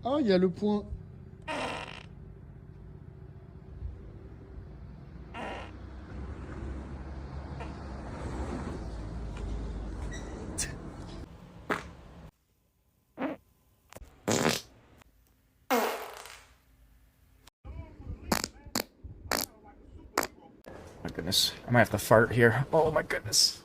Ah, il y a le point. My goodness. I might have to fart here. Oh my goodness.